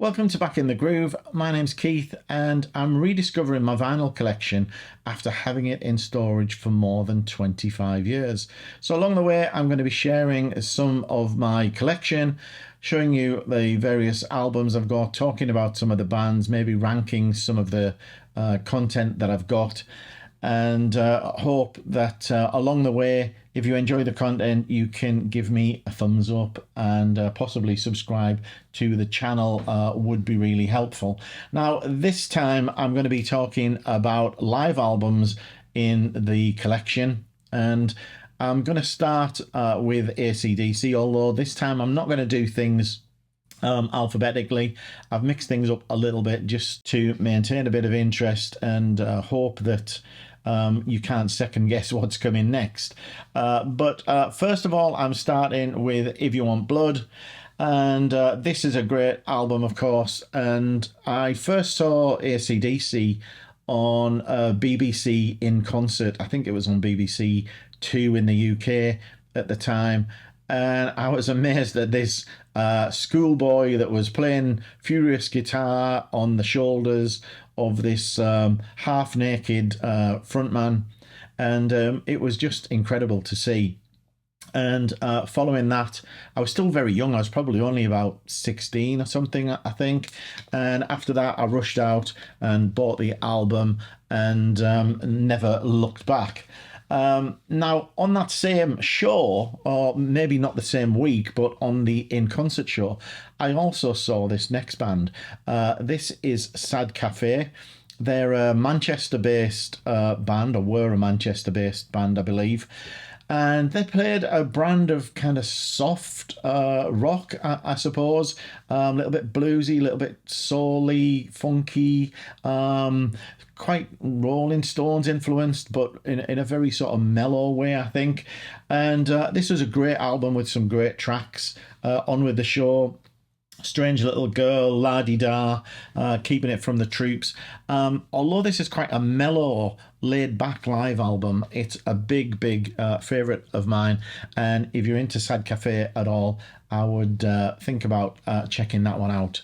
Welcome to Back in the Groove. My name's Keith and I'm rediscovering my vinyl collection after having it in storage for more than 25 years. So along the way, I'm going to be sharing some of my collection, showing you the various albums I've got, talking about some of the bands, maybe ranking some of the content that I've got, and hope that along the way, if you enjoy the content, you can give me a thumbs up and possibly subscribe to the channel would be really helpful. Now, this time I'm going to be talking about live albums in the collection, and I'm going to start with AC/DC, although this time I'm not going to do things alphabetically. I've mixed things up a little bit just to maintain a bit of interest and hope that you can't second guess what's coming next. But first of all, I'm starting with If You Want Blood. And this is a great album, of course. And I first saw AC/DC on BBC in concert. I think it was on BBC 2 in the UK at the time. And I was amazed at this schoolboy that was playing furious guitar on the shoulders of this half-naked frontman, and it was just incredible to see. And following that, I was still very young. I was probably only about 16 or something, I think. And after that, I rushed out and bought the album and never looked back. Now, on that same show, or maybe not the same week, but on the in-concert show, I also saw this next band. This is Sad Cafe. They're a Manchester-based band, or were a Manchester-based band, I believe. And they played a brand of kind of soft rock, I suppose. A little bit bluesy, a little bit soul-y, funky, quite Rolling Stones influenced, but in a very sort of mellow way, I think. And this was a great album with some great tracks. On with the show, Strange Little Girl, La Di Da, Keeping It From the Troops. Although this is quite a mellow, laid-back live album, it's a big favourite of mine. And if you're into Sad Cafe at all, I would think about checking that one out.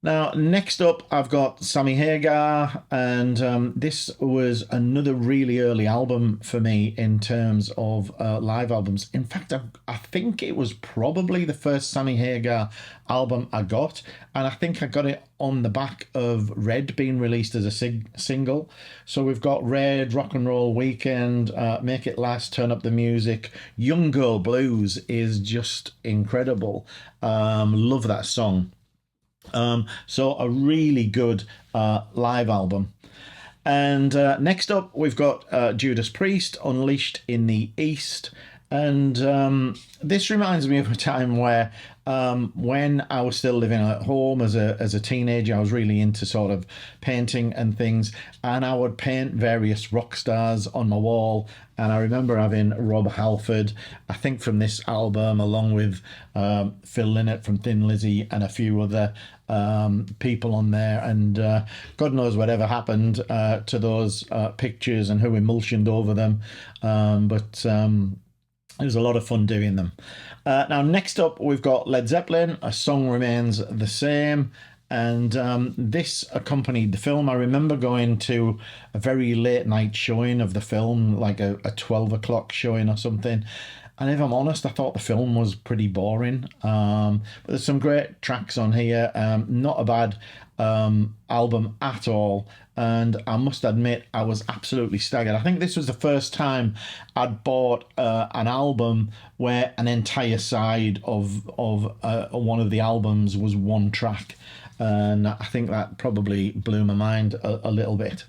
Now, next up, I've got Sammy Hagar, and this was another really early album for me in terms of live albums. In fact, I think it was probably the first Sammy Hagar album I got, and I think I got it on the back of Red being released as a single. So we've got Red, Rock and Roll Weekend, Make It Last, Turn Up the Music. Young Girl Blues is just incredible. Love that song. So a really good live album. And next up, we've got Judas Priest, Unleashed in the East. And this reminds me of a time where when I was still living at home as a teenager, I was really into sort of painting and things, and I would paint various rock stars on my wall. And I remember having Rob Halford, I think from this album, along with Phil Lynott from Thin Lizzy and a few other people on there. And God knows whatever happened to those pictures and who emulsioned over them. But it was a lot of fun doing them. Now, next up, we've got Led Zeppelin, A Song Remains the Same. And this accompanied the film. I remember going to a very late night showing of the film, like a 12 o'clock showing or something. And if I'm honest, I thought the film was pretty boring. But there's some great tracks on here. Not a bad album at all. And I must admit, I was absolutely staggered. I think this was the first time I'd bought an album where an entire side of one of the albums was one track. And I think that probably blew my mind a little bit.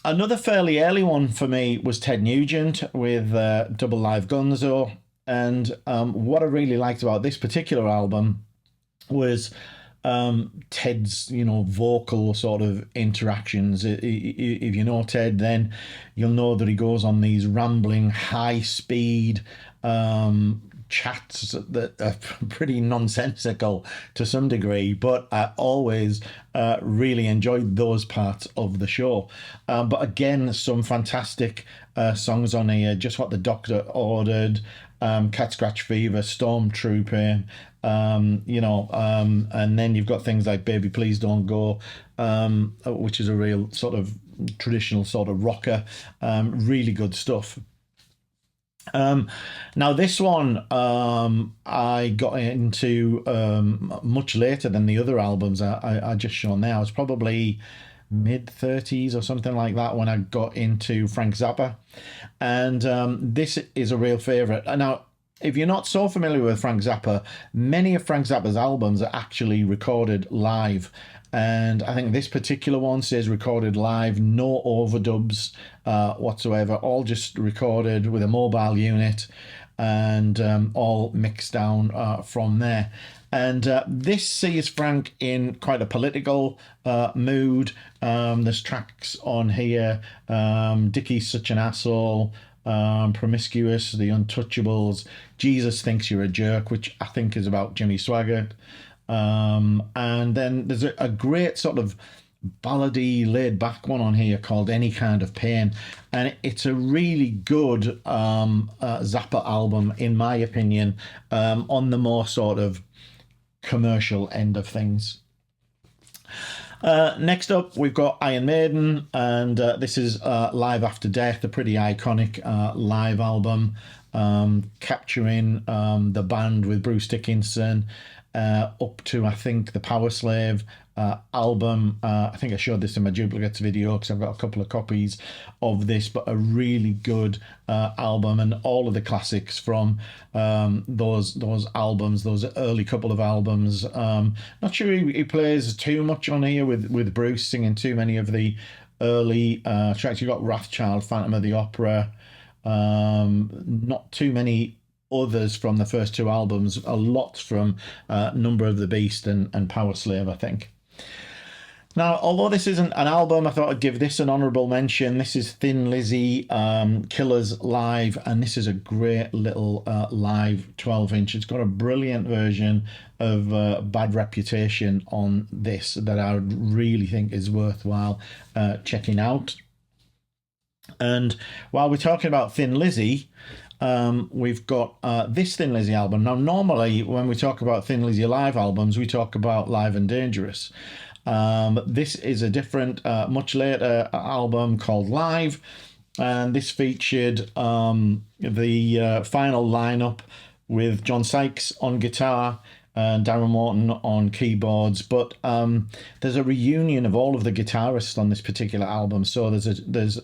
Another fairly early one for me was Ted Nugent with Double Live Gonzo. And what I really liked about this particular album was Ted's, vocal sort of interactions. If you know Ted, then you'll know that he goes on these rambling, high-speed chats that are pretty nonsensical to some degree, but I always really enjoyed those parts of the show. But again, some fantastic songs on here. Just What the Doctor Ordered, Cat Scratch Fever, Stormtrooper, And then you've got things like Baby Please Don't Go, which is a real sort of traditional sort of rocker. Really good stuff. Now this one I got into much later than the other albums I just shown there. I was probably mid-30s or something like that when I got into Frank Zappa, and this is a real favourite. Now, if you're not so familiar with Frank Zappa, many of Frank Zappa's albums are actually recorded live. And I think this particular one says recorded live, no overdubs whatsoever, all just recorded with a mobile unit and all mixed down from there. And this sees Frank in quite a political mood. There's tracks on here, Dickie's Such an Asshole, Promiscuous, The Untouchables, Jesus Thinks You're a Jerk, which I think is about Jimmy Swaggart. And then there's a great sort of ballady, laid back one on here called Any Kind of Pain. And it's a really good Zappa album, in my opinion, on the more sort of commercial end of things. Next up, we've got Iron Maiden, and this is Live After Death, a pretty iconic live album, capturing the band with Bruce Dickinson up to, I think, the Power Slave album. I think I showed this in my duplicates video because I've got a couple of copies of this, but a really good album, and all of the classics from those albums, those early couple of albums. Not sure he plays too much on here with Bruce singing too many of the early tracks. You've got Wrathchild, Phantom of the Opera, not too many others from the first two albums, a lot from Number of the Beast and Power Slave, I think. Now, although this isn't an album, I thought I'd give this an honourable mention. This is Thin Lizzy, Killers Live, and this is a great little live 12-inch. It's got a brilliant version of Bad Reputation on this that I would really think is worthwhile checking out. And while we're talking about Thin Lizzy, we've got this Thin Lizzy album. Now, normally when we talk about Thin Lizzy live albums, we talk about Live and Dangerous. This is a different, much later album called Live, and this featured the final lineup with John Sykes on guitar and Darren Morton on keyboards. But there's a reunion of all of the guitarists on this particular album. So there's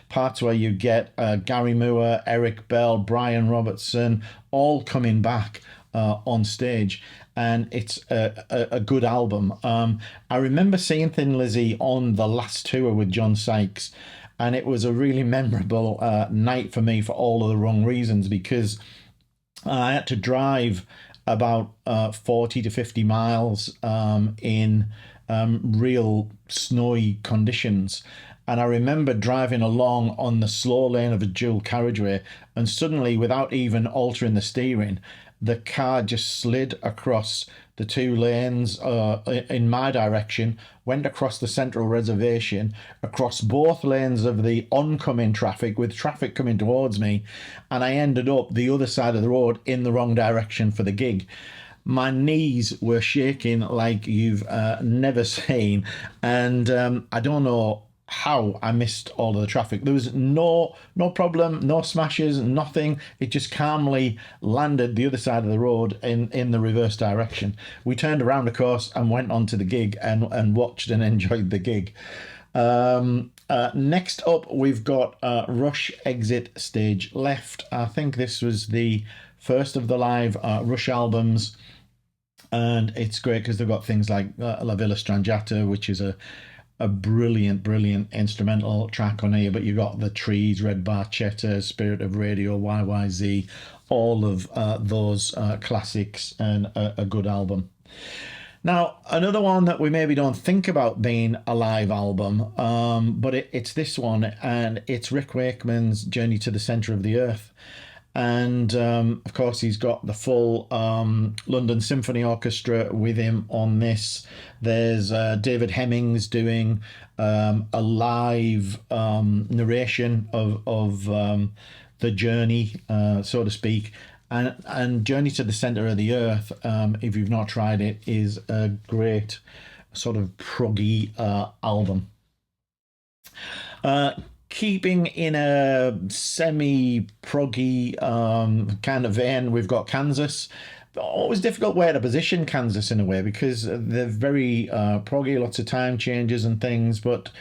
parts where you get Gary Moore, Eric Bell, Brian Robertson, all coming back on stage, and it's a good album. I remember seeing Thin Lizzy on the last tour with John Sykes, and it was a really memorable night for me for all of the wrong reasons, because I had to drive about 40 to 50 miles in real snowy conditions. And I remember driving along on the slow lane of a dual carriageway, and suddenly, without even altering the steering, the car just slid across the two lanes in my direction, went across the central reservation, across both lanes of the oncoming traffic, with traffic coming towards me, and I ended up the other side of the road in the wrong direction for the gig. My knees were shaking like you've never seen, and I don't know how I missed all of the traffic. There was no problem, no smashes, nothing. It just calmly landed the other side of the road in the reverse direction. We turned around, of course, and went on to the gig and watched and enjoyed the gig. Next up, we've got Rush Exit Stage Left. I think this was the first of the live Rush albums, and it's great because they've got things like La Villa Strangiata, which is a brilliant instrumental track on here, but you got The Trees, Red Barchetta, Spirit of Radio, YYZ, all of those classics, and a good album. Now, another one that we maybe don't think about being a live album, but it's this one, and it's Rick Wakeman's Journey to the Centre of the Earth. And of course, he's got the full London Symphony Orchestra with him on this. There's David Hemmings doing a live narration of the journey, so to speak. And Journey to the Center of the Earth, if you've not tried it, is a great sort of proggy album. Keeping in a semi-proggy kind of vein, we've got Kansas. Always difficult way to position Kansas in a way, because they're very proggy, lots of time changes and things, but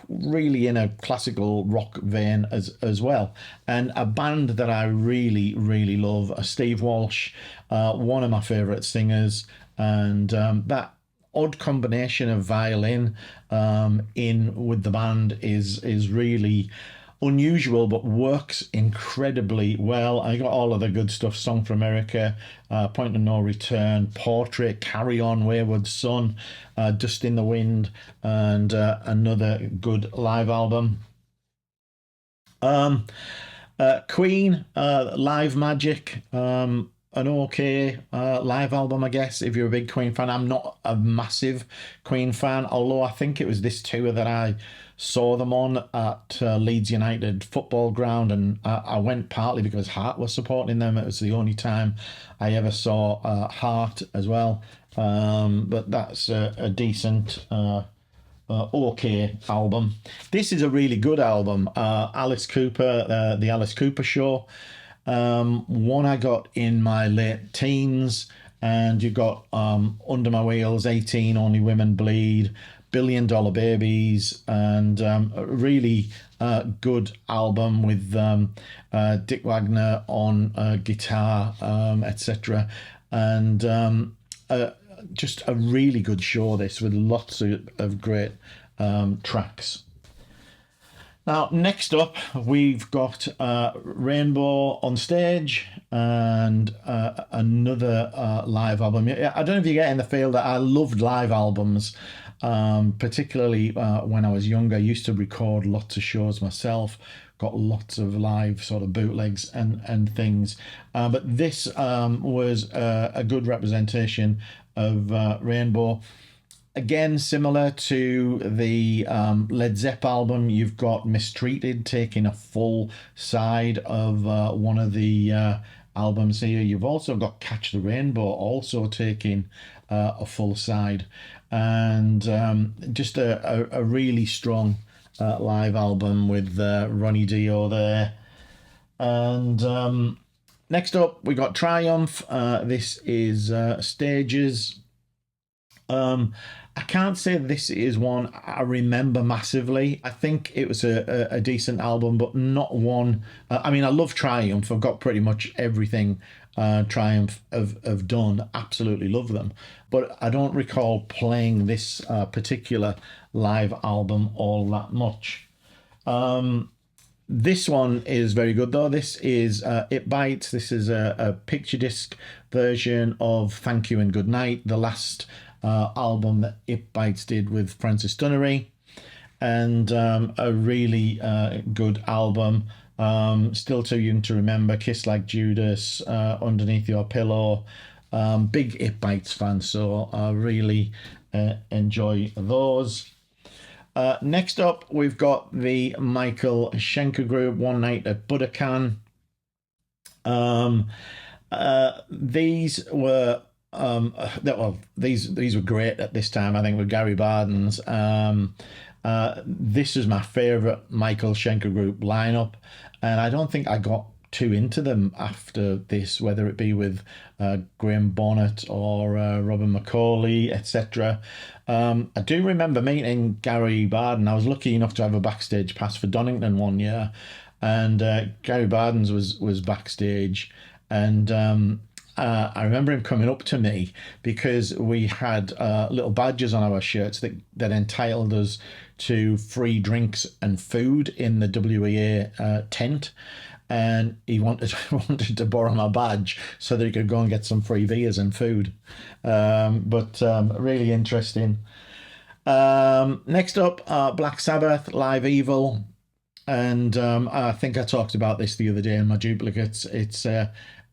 really in a classical rock vein as well. And a band that I really, really love, Steve Walsh, one of my favourite singers, and that odd combination of violin in with the band is really unusual, but works incredibly well. I got all of the good stuff: Song for America, Point of No Return, Portrait, Carry On, Wayward Son, Dust in the Wind, and another good live album. Queen, Live Magic, an okay live album, I guess, if you're a big Queen fan. I'm not a massive Queen fan, although I think it was this tour that I saw them on at Leeds United football ground, and I went partly because Hart was supporting them. It was the only time I ever saw Hart as well, but that's a decent okay album. This is a really good album. Alice Cooper, the Alice Cooper Show, one I got in my late teens, and you got Under My Wheels, 18, Only Women Bleed, $1 Billion Babies, and a really good album with Dick Wagner on guitar, etc. And just a really good show, this, with lots of great tracks. Now, next up, we've got Rainbow on Stage, and another live album. I don't know if you get in the feel that I loved live albums, particularly when I was younger. I used to record lots of shows myself, got lots of live sort of bootlegs and things. But this was a good representation of Rainbow. Again, similar to the Led Zepp album, you've got Mistreated taking a full side of one of the albums here. You've also got Catch the Rainbow also taking a full side. And just a really strong live album with Ronnie Dio there. And next up, we got Triumph. This is Stages. I can't say this is one I remember massively. I think it was a decent album, but not one. I mean, I love Triumph. I've got pretty much everything Triumph have done. Absolutely love them. But I don't recall playing this particular live album all that much. This one is very good, though. This is It Bites. This is a picture disc version of Thank You and Good Night, the last album that It Bites did with Francis Dunnery, and a really good album. Still Too Young to Remember, Kiss Like Judas, Underneath Your Pillow. Big It Bites fan, so I really enjoy those. Next up, we've got the Michael Schenker Group, One Night at Budokan. These were these were great at this time, I think, with Gary Barden's. This is my favourite Michael Schenker Group lineup, and I don't think I got too into them after this, whether it be with Graham Bonnet or Robin McCauley, etc. I do remember meeting Gary Barden. I was lucky enough to have a backstage pass for Donington one year, and Gary Barden's was backstage, and I remember him coming up to me because we had little badges on our shirts that entitled us to free drinks and food in the WEA tent. And he wanted to borrow my badge so that he could go and get some free beers and food. But really interesting. Next up, Black Sabbath, Live Evil. And I think I talked about this the other day in my duplicates. It's a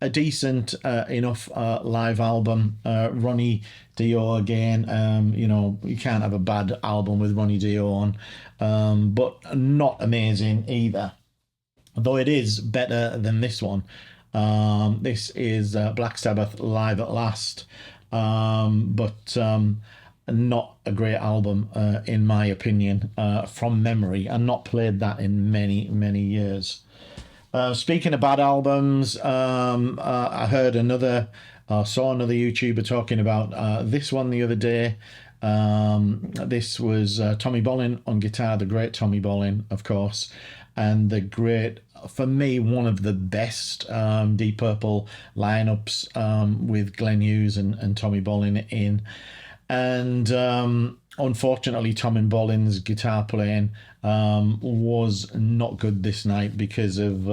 decent enough live album. Ronnie Dio again. You can't have a bad album with Ronnie Dio on, but not amazing either. Though it is better than this one. This is Black Sabbath Live at Last, but not a great album in my opinion, from memory, and not played that in many years. Speaking of bad albums, I heard saw another YouTuber talking about this one the other day. This was Tommy Bolin on guitar, the great Tommy Bolin, of course, and the great, for me, one of the best Deep Purple lineups, with Glenn Hughes and Tommy Bolin in. And unfortunately, Tommy Bolin's guitar playing was not good this night because of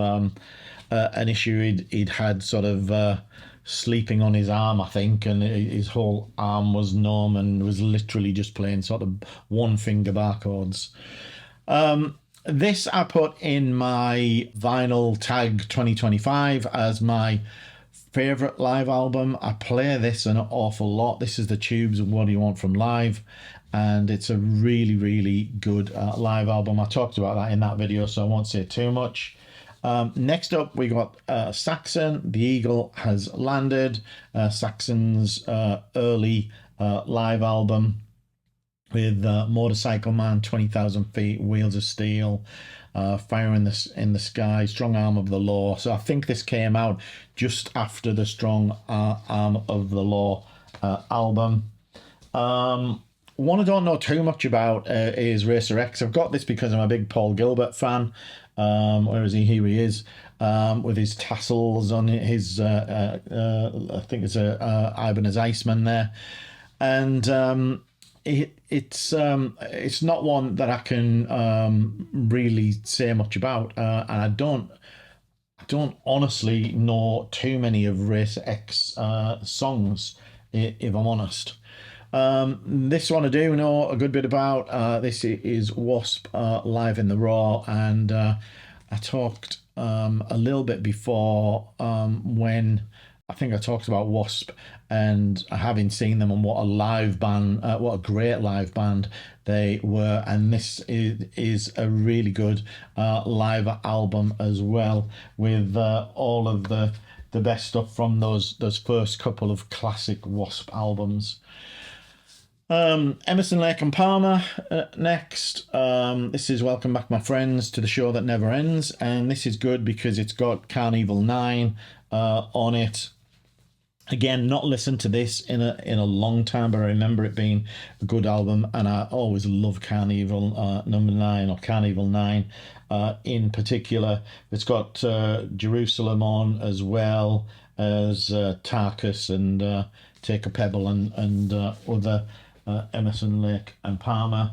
an issue he'd had, sort of sleeping on his arm, I think, and his whole arm was numb and was literally just playing sort of one finger bar chords. This I put in my vinyl tag 2025 as my favorite live album. I play this an awful lot. This is the Tubes of What Do You Want from Live, and it's a really good live album. I talked about that in that video, so I won't say too much. Next up, we got Saxon, The Eagle Has Landed, Saxon's early live album with Motorcycle Man, 20,000 Feet, Wheels of Steel, Fire in the Sky, Strong Arm of the Law. So I think this came out just after the Strong Arm of the Law album. One I don't know too much about is Racer X. I've got this because I'm a big Paul Gilbert fan. Where is he? Here he is, with his tassels on his, I think it's a Ibanez Iceman there. And it's not one that I can really say much about, and I don't honestly know too many of Racer X songs, if I'm honest. This one I do know a good bit about. This is Wasp live in the Raw, and I talked a little bit before, when I think I talked about Wasp and having seen them, and what a great live band they were. And this is a really good live album as well, with all of the best stuff from those first couple of classic Wasp albums. Emerson, Lake and Palmer next. This is Welcome Back My Friends to the Show That Never Ends, and this is good because it's got Carnival 9 on it. Again, not listened to this in a long time, but I remember it being a good album, and I always love Carnival number 9, or Carnival 9 in particular. It's got Jerusalem on, as well as Tarkus and Take a Pebble and other Emerson, Lake and Palmer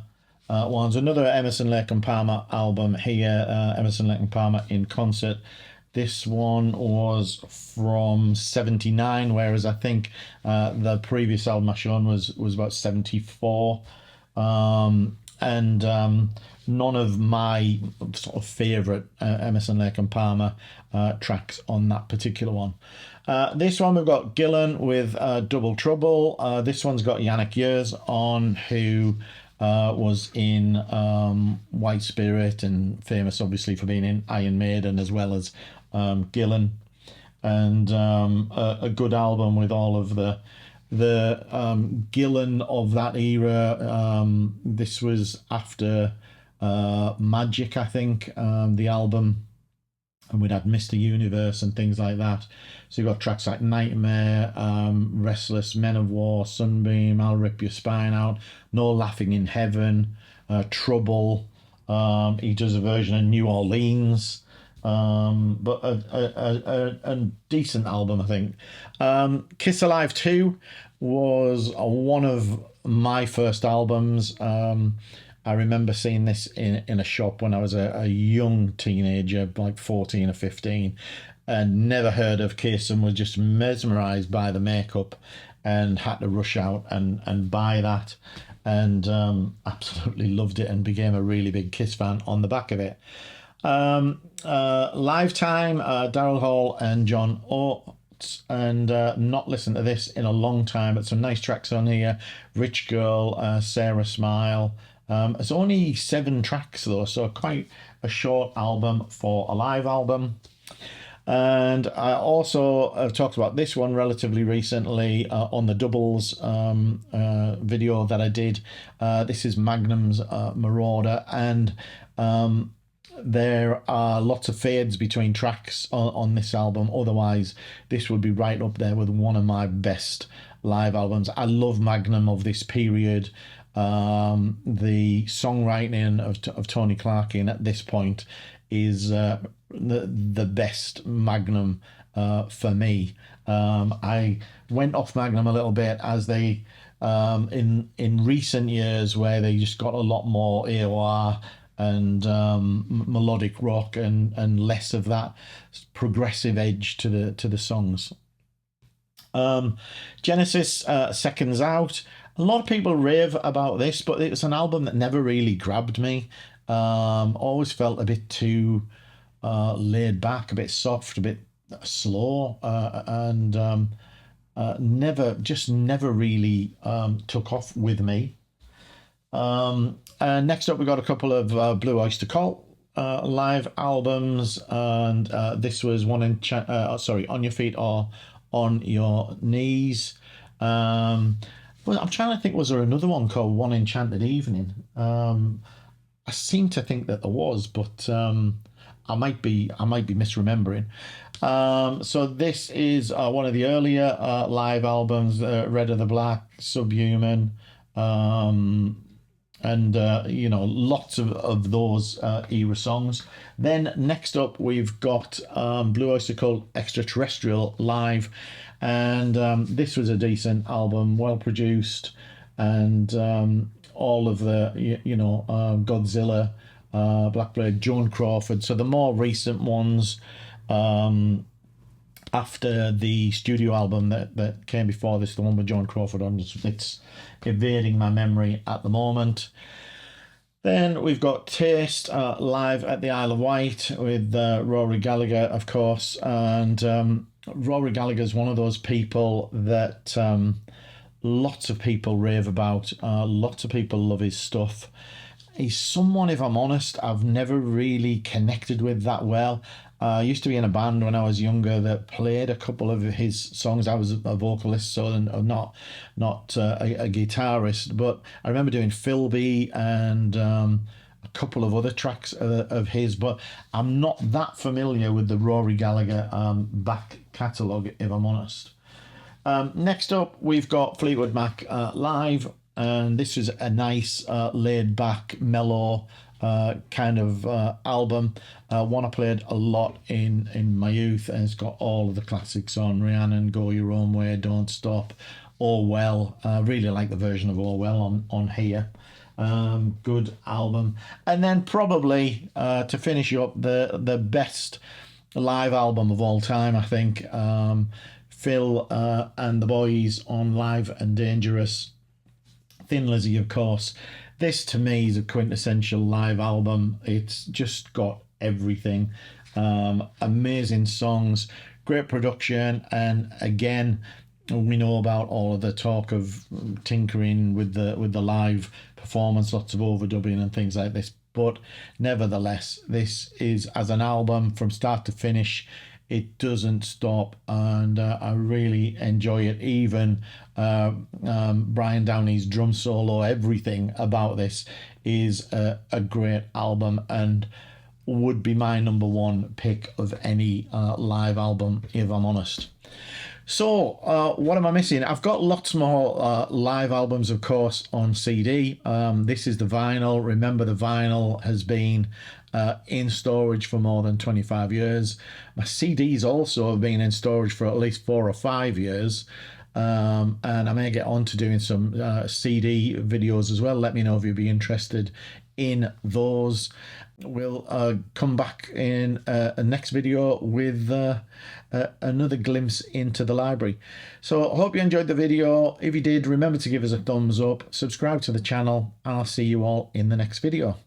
ones. Another Emerson, Lake and Palmer album here, Emerson, Lake and Palmer in Concert. This one was from 79, whereas I think the previous album I shown was about 74. And none of my sort of favourite Emerson, Lake and Palmer tracks on that particular one. This one we've got Gillan with Double Trouble. This one's got Yannick Years on, who was in White Spirit, and famous obviously for being in Iron Maiden, as well as Gillan. And a good album with all of the Gillan of that era. This was after Magic, I think, the album, and we'd had Mr. Universe and things like that. So you've got tracks like Nightmare, Restless, Men of War, Sunbeam, I'll Rip Your Spine Out, No Laughing in Heaven, Trouble. He does a version of New Orleans, but a decent album, I think. Kiss Alive 2 was one of my first albums. I remember seeing this in a shop when I was a young teenager, like 14 or 15, and never heard of Kiss, and was just mesmerised by the makeup and had to rush out and buy that, and absolutely loved it and became a really big Kiss fan on the back of it. Lifetime, Daryl Hall and John Oates, and not listened to this in a long time, but some nice tracks on here. Rich Girl, Sarah Smile. It's only 7 tracks though, so quite a short album for a live album. And I also talked about this one relatively recently on the doubles video that I did. This is Magnum's Marauder, and there are lots of fades between tracks on this album. Otherwise, this would be right up there with one of my best live albums. I love Magnum of this period. The songwriting of Tony Clarkin at this point is the best Magnum for me. I went off Magnum a little bit as they in recent years, where they just got a lot more AOR and melodic rock and less of that progressive edge to the songs. Genesis, Seconds Out. A lot of people rave about this, but it was an album that never really grabbed me. Always felt a bit too laid back, a bit soft, a bit slow, and never really took off with me. And next up, we got a couple of Blue Oyster Cult live albums, and this was On Your Feet or On Your Knees. Well, I'm trying to think, was there another one called One Enchanted Evening? I seem to think that there was, but I might be misremembering. So this is one of the earlier live albums, Red of the Black, Subhuman, and lots of those era songs. Then next up, we've got Blue Oyster Cult Extraterrestrial live, and this was a decent album, well produced, and all of the Godzilla, Black Blade, Joan Crawford. So the more recent ones after the studio album that came before this, the one with Joan Crawford on, it's evading my memory at the moment. Then we've got Taste live at the Isle of Wight with Rory Gallagher, of course, and Rory Gallagher is one of those people that lots of people rave about. Lots of people love his stuff. He's someone, if I'm honest, I've never really connected with that well. I used to be in a band when I was younger that played a couple of his songs. I was a vocalist, so not a guitarist. But I remember doing Philby and a couple of other tracks of his. But I'm not that familiar with the Rory Gallagher back catalogue, if I'm honest. Next up, we've got Fleetwood Mac live. And this is a nice laid-back, mellow kind of album. One I played a lot in my youth, and it's got all of the classics on: Rhiannon, Go Your Own Way, Don't Stop, Oh Well. I really like the version of Oh Well on here. Good album. And then probably to finish up, the best live album of all time, I think. Phil and the Boys on Live and Dangerous. Thin Lizzy, of course. This to me is a quintessential live album. It's just got everything. Amazing songs, great production, and again, we know about all of the talk of tinkering with the live performance, lots of overdubbing and things like this. But nevertheless, this is, as an album from start to finish, it doesn't stop, and I really enjoy it. Even Brian Downey's drum solo, everything about this is a great album, and would be my number one pick of any live album, if I'm honest. So what am I missing? I've got lots more live albums, of course, on CD. This is the vinyl. Remember, the vinyl has been in storage for more than 25 years. My CDs also have been in storage for at least 4 or 5 years. And I may get on to doing some CD videos as well. Let me know if you'd be interested in those. We'll come back in a next video with another glimpse into the library. So I hope you enjoyed the video. If you did, remember to give us a thumbs up, subscribe to the channel, and I'll see you all in the next video.